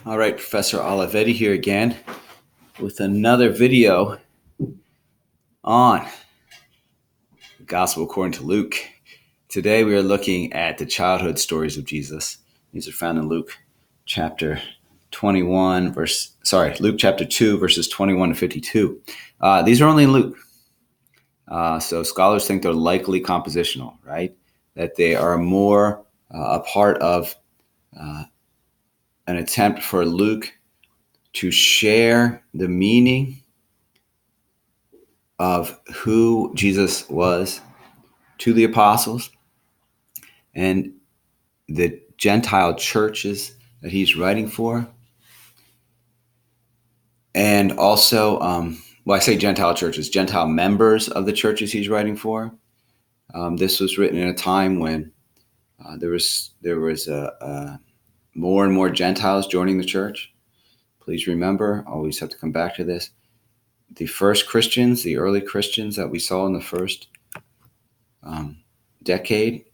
All right, Professor Olivetti here again with another video on the Gospel according to Luke. Today we are looking at the childhood stories of Jesus. These are found in Luke chapter 2, verses 21 to 52. These are only in Luke. So scholars think they're likely compositional, right? That they are more a part of an attempt for Luke to share the meaning of who Jesus was to the apostles and the Gentile churches that he's writing for. And also, I say Gentile churches, Gentile members of the churches he's writing for. This was written in a time when there was more and more Gentiles joining the church. Please remember, always have to come back to this. The first Christians, the early Christians that we saw in the first decade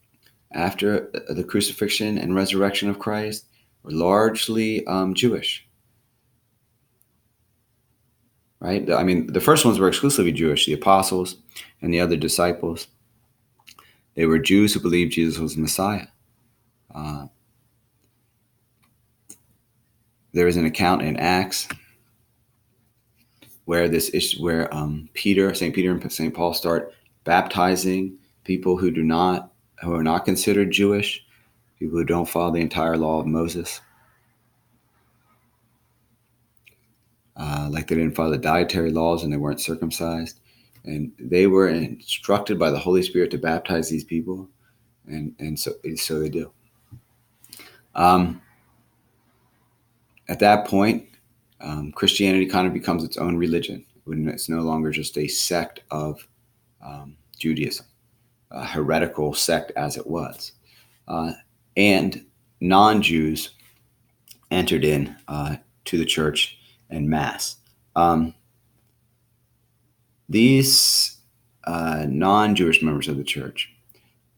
after the crucifixion and resurrection of Christ, were largely Jewish. Right? I mean, the first ones were exclusively Jewish, the apostles and the other disciples. They were Jews who believed Jesus was the Messiah. There is an account in Acts where St. Peter and St. Paul start baptizing people who are not considered Jewish, people who don't follow the entire law of Moses. Like they didn't follow the dietary laws and they weren't circumcised. And they were instructed by the Holy Spirit to baptize these people. And so they do. At that point, Christianity kind of becomes its own religion. When it's no longer just a sect of Judaism, a heretical sect as it was. And non-Jews entered in to the church en masse. These non-Jewish members of the church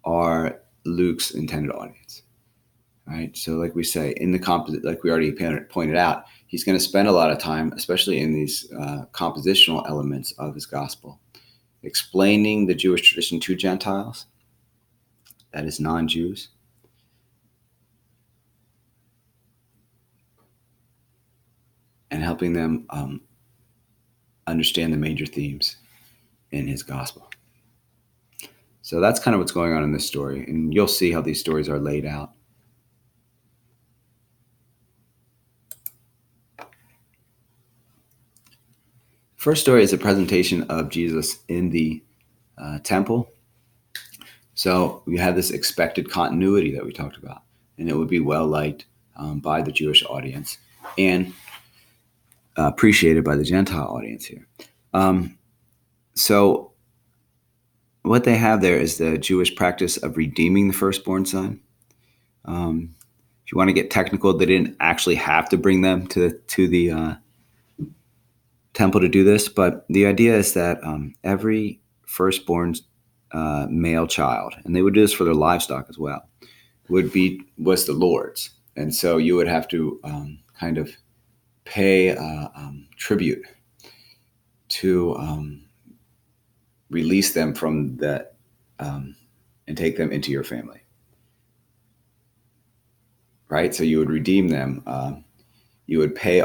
are Luke's intended audience, right? So like we say, in the like we already pointed out, he's going to spend a lot of time, especially in these compositional elements of his gospel, explaining the Jewish tradition to Gentiles, that is non-Jews, and helping them understand the major themes in his gospel. So that's kind of what's going on in this story, and you'll see how these stories are laid out. First story is a presentation of Jesus in the temple. So we have this expected continuity that we talked about, and it would be well liked by the Jewish audience and appreciated by the Gentile audience here. So what they have there is the Jewish practice of redeeming the firstborn son. If you want to get technical, they didn't actually have to bring them to the temple to do this, but the idea is that every firstborn male child, and they would do this for their livestock as well, was the Lord's, and so you would have to kind of pay tribute to release them from that and take them into your family, right? So you would redeem them. You would pay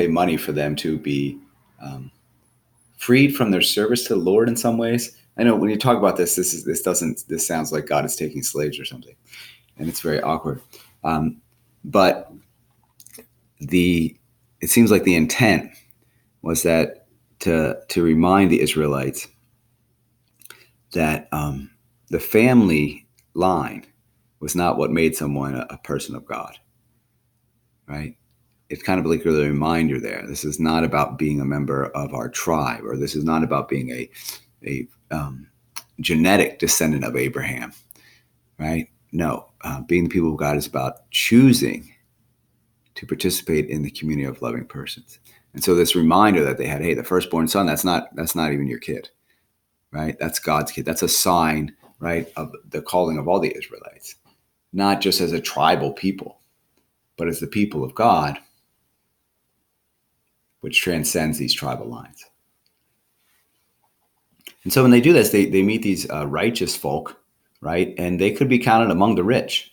money for them to be freed from their service to the Lord in some ways. I know when you talk about this sounds like God is taking slaves or something, and it's very awkward. But it seems like the intent was that to remind the Israelites that the family line was not what made someone a person of God, right? It's kind of like a reminder there. This is not about being a member of our tribe, or this is not about being a genetic descendant of Abraham, right? No, being the people of God is about choosing to participate in the community of loving persons. And so this reminder that they had, hey, the firstborn son, that's not even your kid, right? That's God's kid. That's a sign, right, of the calling of all the Israelites, not just as a tribal people, but as the people of God, which transcends these tribal lines. And so when they do this, they meet these righteous folk, right? And they could be counted among the rich,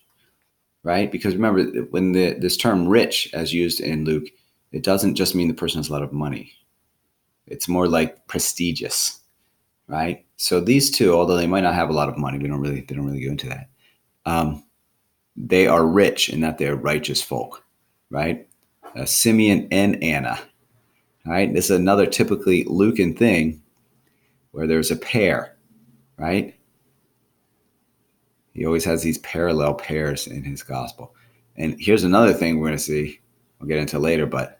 right? Because remember, when this term rich, as used in Luke, it doesn't just mean the person has a lot of money. It's more like prestigious, right? So these two, although they might not have a lot of money, they don't really go into that. They are rich in that they're righteous folk, right? Simeon and Anna, right? This is another typically Lucan thing where there's a pair, right? He always has these parallel pairs in his gospel. And here's another thing we're going to see, we'll get into later, but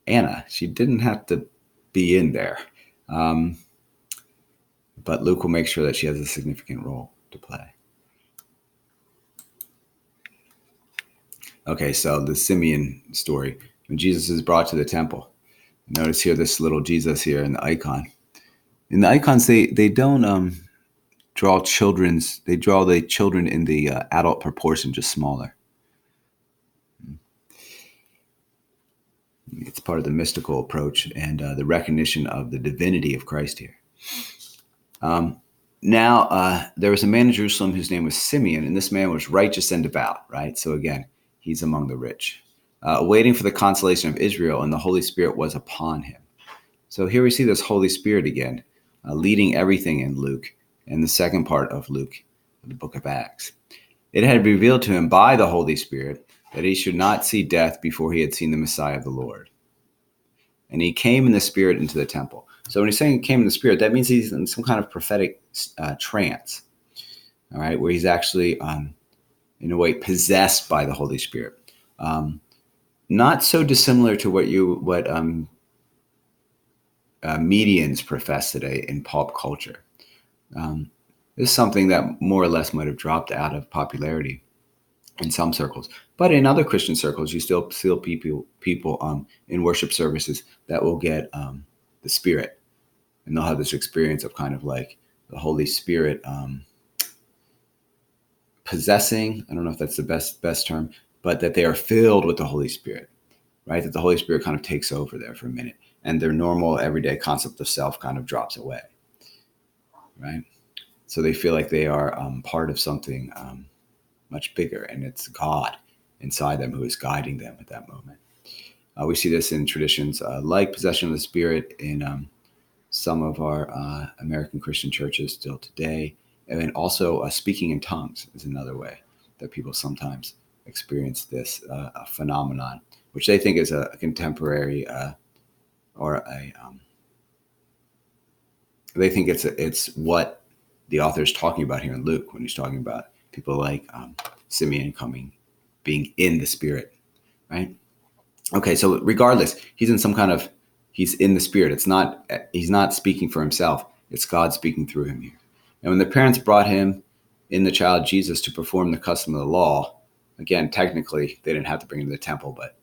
Anna, she didn't have to be in there. But Luke will make sure that she has a significant role to play. Okay, so the Simeon story. When Jesus is brought to the temple, notice here this little Jesus here in the icon. In the icons, they don't draw they draw the children in the adult proportion, just smaller. It's part of the mystical approach and the recognition of the divinity of Christ here. Now, there was a man in Jerusalem whose name was Simeon, and this man was righteous and devout, right? So again, he's among the rich, waiting for the consolation of Israel, and the Holy Spirit was upon him. So here we see this Holy Spirit again, leading everything in Luke, and the second part of Luke, the book of Acts. It had been revealed to him by the Holy Spirit that he should not see death before he had seen the Messiah of the Lord. And he came in the Spirit into the temple. So when he's saying he came in the Spirit, that means he's in some kind of prophetic trance, all right, where he's actually, in a way, possessed by the Holy Spirit. Not so dissimilar to what medians profess today in pop culture. This is something that more or less might have dropped out of popularity in some circles, but in other Christian circles, you still see people in worship services that will get the Spirit, and they'll have this experience of kind of like the Holy Spirit possessing. I don't know if that's the best term, but that they are filled with the Holy Spirit, right? That the Holy Spirit kind of takes over there for a minute, and their normal everyday concept of self kind of drops away, right? So they feel like they are part of something much bigger, and it's God inside them who is guiding them at that moment. We see this in traditions like possession of the Spirit in some of our American Christian churches still today, and then also speaking in tongues is another way that people sometimes experience this phenomenon, which they think is a contemporary they think it's what the author is talking about here in Luke when he's talking about people like Simeon being in the Spirit, right? Okay, so regardless, he's in the Spirit. He's not speaking for himself. It's God speaking through him here. And when the parents brought him in the child Jesus to perform the custom of the law, again, technically they didn't have to bring him to the temple, but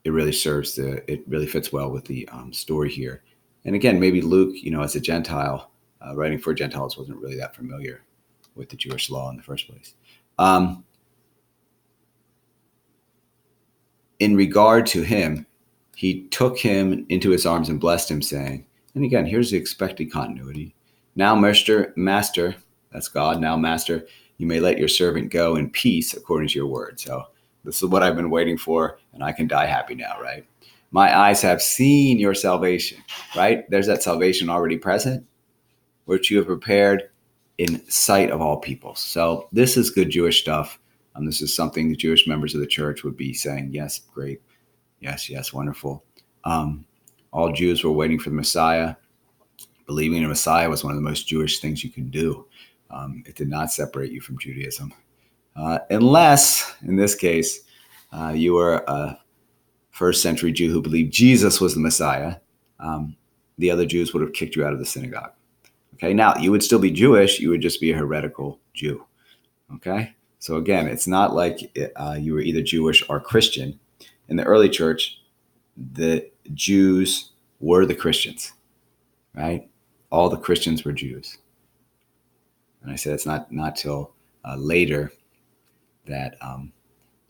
it really it really fits well with the story here. And again, maybe Luke, as a Gentile, writing for Gentiles, wasn't really that familiar with the Jewish law in the first place. In regard to him, he took him into his arms and blessed him, saying, and again, here's the expected continuity. Now, master, that's God. Now, master, you may let your servant go in peace according to your word. So this is what I've been waiting for, and I can die happy now, right? My eyes have seen your salvation, right? There's that salvation already present, which you have prepared in sight of all peoples. So this is good Jewish stuff. This is something the Jewish members of the church would be saying, yes, great. Yes, wonderful. All Jews were waiting for the Messiah. Believing in a Messiah was one of the most Jewish things you can do. It did not separate you from Judaism. Unless, in this case, you were a first century Jew who believed Jesus was the Messiah. The other Jews would have kicked you out of the synagogue. Okay, now you would still be Jewish. You would just be a heretical Jew. Okay, so again, it's not like you were either Jewish or Christian. In the early church, the Jews were the Christians, right? All the Christians were Jews. And I said it's not till later that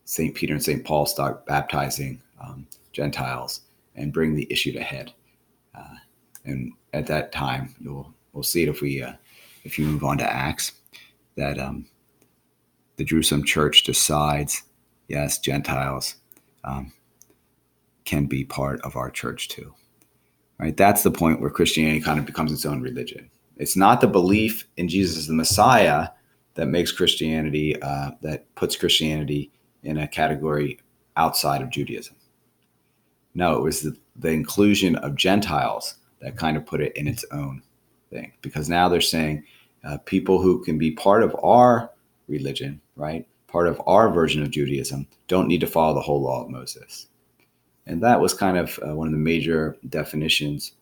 St. Peter and St. Paul start baptizing Gentiles and bring the issue to head. And at that time, we'll see it if you move on to Acts, that the Jerusalem church decides, yes, Gentiles can be part of our church too. Right? That's the point where Christianity kind of becomes its own religion. It's not the belief in Jesus as the Messiah that makes Christianity, that puts Christianity in a category outside of Judaism. No, it was the inclusion of Gentiles that kind of put it in its own thing, because now they're saying people who can be part of our religion, right, part of our version of Judaism, don't need to follow the whole law of Moses. And that was kind of one of the major definitions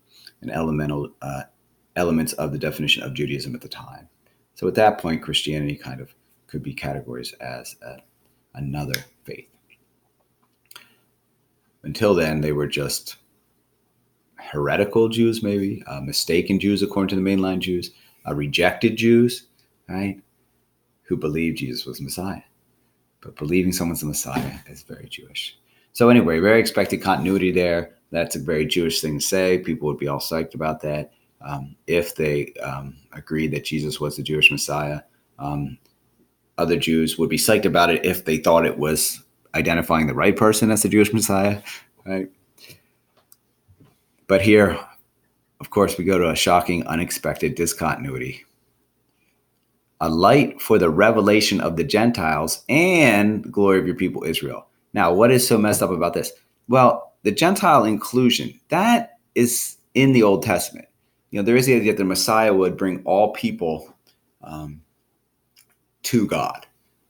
and elements of the definition of Judaism at the time. So at that point, Christianity kind of could be categorized as another faith. Until then, they were just heretical Jews, maybe mistaken Jews according to the mainline Jews, rejected Jews, right, who believed Jesus was Messiah. But believing someone's the Messiah is very Jewish. So anyway, very expected continuity there. That's a very Jewish thing to say. People would be all psyched about that if they agreed that Jesus was the Jewish Messiah. Other Jews would be psyched about it if they thought it was identifying the right person as the Jewish Messiah, right? But here, of course, we go to a shocking, unexpected discontinuity. A light for the revelation of the Gentiles and the glory of your people Israel. Now, what is so messed up about this? Well, the Gentile inclusion, that is in the Old Testament. There is the idea that the Messiah would bring all people to God.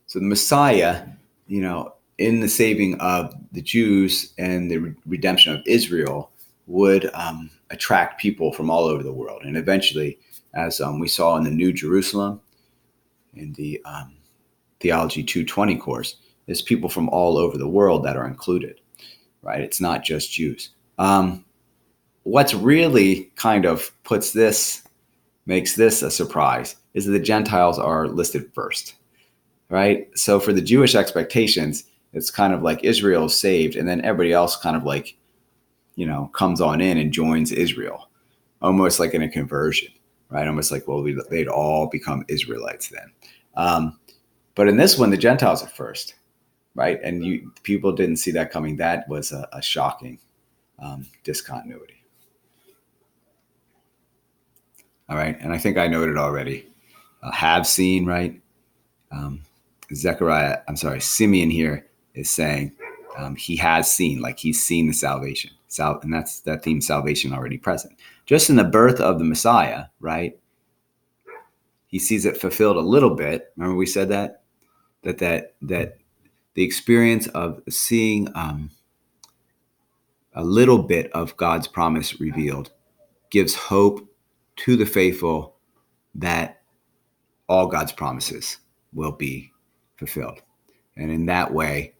So the Messiah, in the saving of the Jews and the redemption of Israel, would attract people from all over the world. And eventually, as we saw in the New Jerusalem, in the Theology 220 course, there's people from all over the world that are included, right? It's not just Jews. What's really kind of makes this a surprise is that the Gentiles are listed first, right? So for the Jewish expectations, it's kind of like Israel is saved, and then everybody else kind of like, comes on in and joins Israel, almost like in a conversion, right? Almost like, well, they'd all become Israelites then. But in this one, the Gentiles are first, right? And people didn't see that coming. That was a shocking discontinuity. All right. And I think I noted already, have seen, right? Simeon here is saying he has seen, like he's seen the salvation. And that's that theme, salvation, already present. Just in the birth of the Messiah, right? He sees it fulfilled a little bit. Remember we said that the experience of seeing a little bit of God's promise revealed gives hope to the faithful that all God's promises will be fulfilled. And in that way,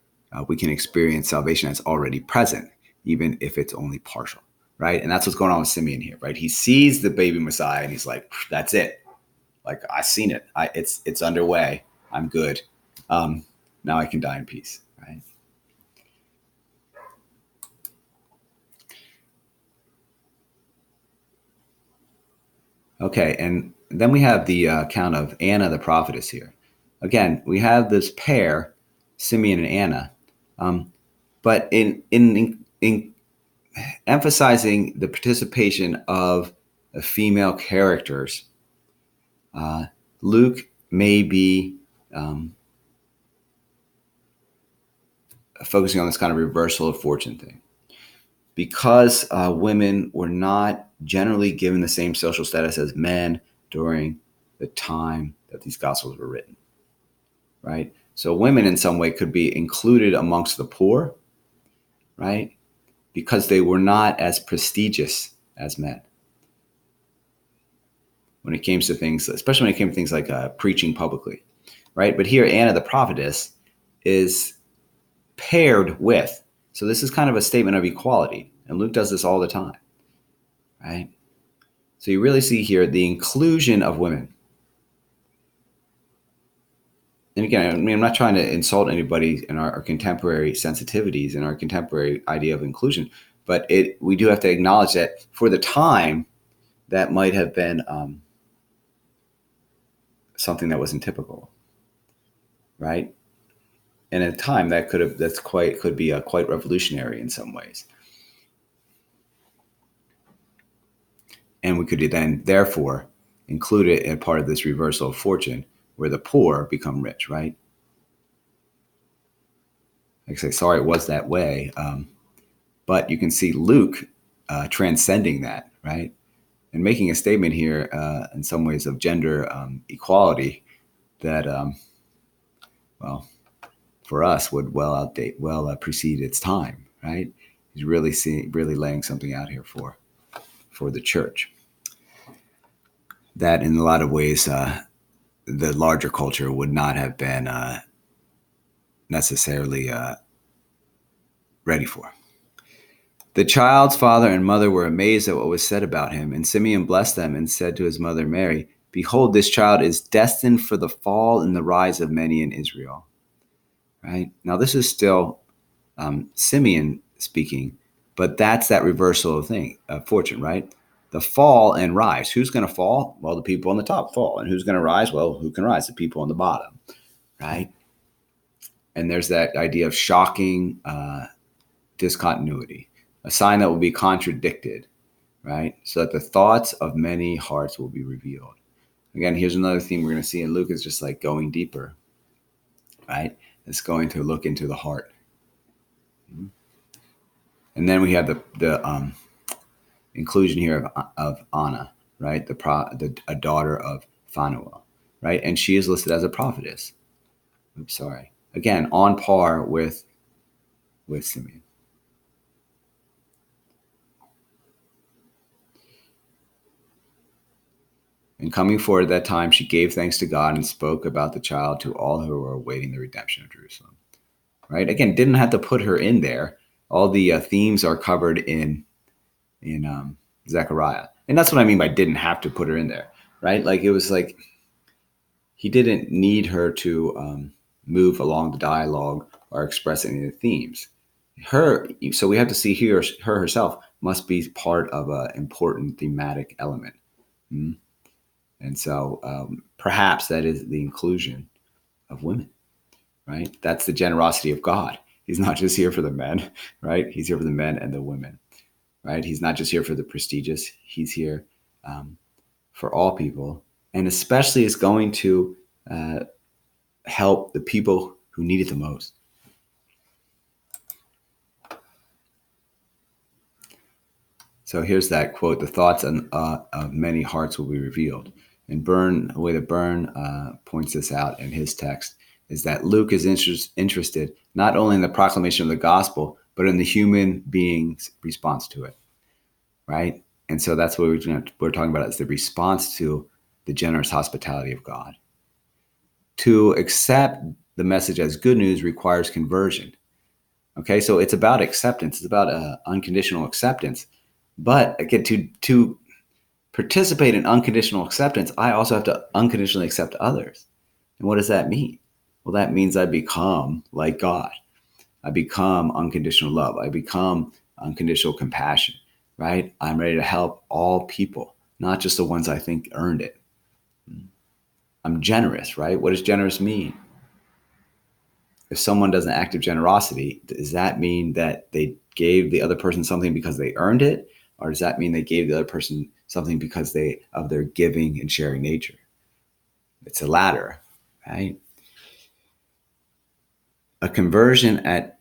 we can experience salvation that's already present, even if it's only partial, right? And that's what's going on with Simeon here, right? He sees the baby Messiah and he's like, that's it. Like, I've seen it. It's underway. I'm good. Now I can die in peace, right? Okay, and then we have the account of Anna the prophetess here. Again, we have this pair, Simeon and Anna, but in emphasizing the participation of female characters, Luke may be focusing on this kind of reversal of fortune thing. Because women were not generally given the same social status as men during the time that these Gospels were written, right? So women in some way could be included amongst the poor, right? Because they were not as prestigious as men. When it came to things, especially when it came to things like preaching publicly, right? But here, Anna the prophetess is paired with. So this is kind of a statement of equality. And Luke does this all the time, right? So you really see here the inclusion of women and again, I mean, I'm not trying to insult anybody in our contemporary sensitivities and our contemporary idea of inclusion, but we do have to acknowledge that for the time, that might have been something that wasn't typical, right? And at the time, could be quite revolutionary in some ways, and we could then therefore include it in part of this reversal of fortune, where the poor become rich, right? Like I say, sorry, it was that way. But you can see Luke transcending that, right? And making a statement here in some ways of gender equality that, well, for us would well precede its time, right? He's really laying something out here for the church. That in a lot of ways, the larger culture would not have been necessarily ready for. The child's father and mother were amazed at what was said about him, and Simeon blessed them and said to his mother Mary, "Behold, this child is destined for the fall and the rise of many in Israel." Right? Now, this is still Simeon speaking, but that's that reversal of fortune, right? The fall and rise. Who's going to fall? Well, the people on the top fall. And who's going to rise? Well, who can rise? The people on the bottom, right? And there's that idea of shocking discontinuity, a sign that will be contradicted, right? So that the thoughts of many hearts will be revealed. Again, here's another theme we're going to see in Luke is just like going deeper, right? It's going to look into the heart. And then we have the inclusion here of Anna, right? A daughter of Phanuel, right? And she is listed as a prophetess. Oops, sorry. Again, on par with Simeon. And coming forward at that time, she gave thanks to God and spoke about the child to all who were awaiting the redemption of Jerusalem. Right? Again, didn't have to put her in there. All the themes are covered in Zechariah, and that's what I mean by didn't have to put her in there. Right? Like it was like he didn't need her to move along the dialogue or express any of the themes. So we have to see here her herself must be part of an important thematic element. Mm-hmm. And so perhaps that is the inclusion of women, right? That's the generosity of God. He's not just here for the men, right? He's here for the men and the women, right? He's not just here for the prestigious. He's here for all people, and especially is going to help the people who need it the most. So here's that quote: "The thoughts of many hearts will be revealed." And the way that Byrne points this out in his text is that Luke is interested not only in the proclamation of the gospel, but in the human being's response to it, right? And so that's what we're talking about is the response to the generous hospitality of God. To accept the message as good news requires conversion. Okay, so it's about acceptance. It's about unconditional acceptance. But again, to participate in unconditional acceptance, I also have to unconditionally accept others. And what does that mean? Well, that means I become like God. I become unconditional love. I become unconditional compassion, right? I'm ready to help all people, not just the ones I think earned it. I'm generous, right? What does generous mean? If someone does an act of generosity, does that mean that they gave the other person something because they earned it? Or does that mean they gave the other person something because of their giving and sharing nature? It's the latter, right? A conversion at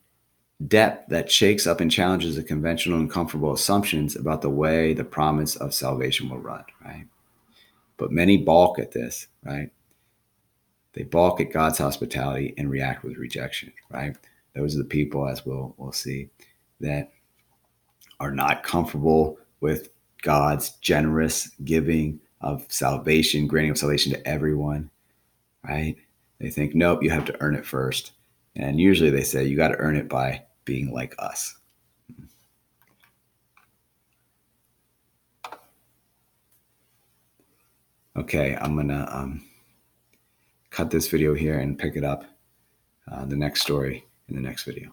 depth that shakes up and challenges the conventional and comfortable assumptions about the way the promise of salvation will run, right? But many balk at this, right? They balk at God's hospitality and react with rejection, right? Those are the people, as we'll see, that are not comfortable with God's generous giving of salvation, granting of salvation to everyone, right? They think, nope, you have to earn it first. And usually they say, you got to earn it by being like us. Okay, I'm going to cut this video here and pick it up, the next story in the next video.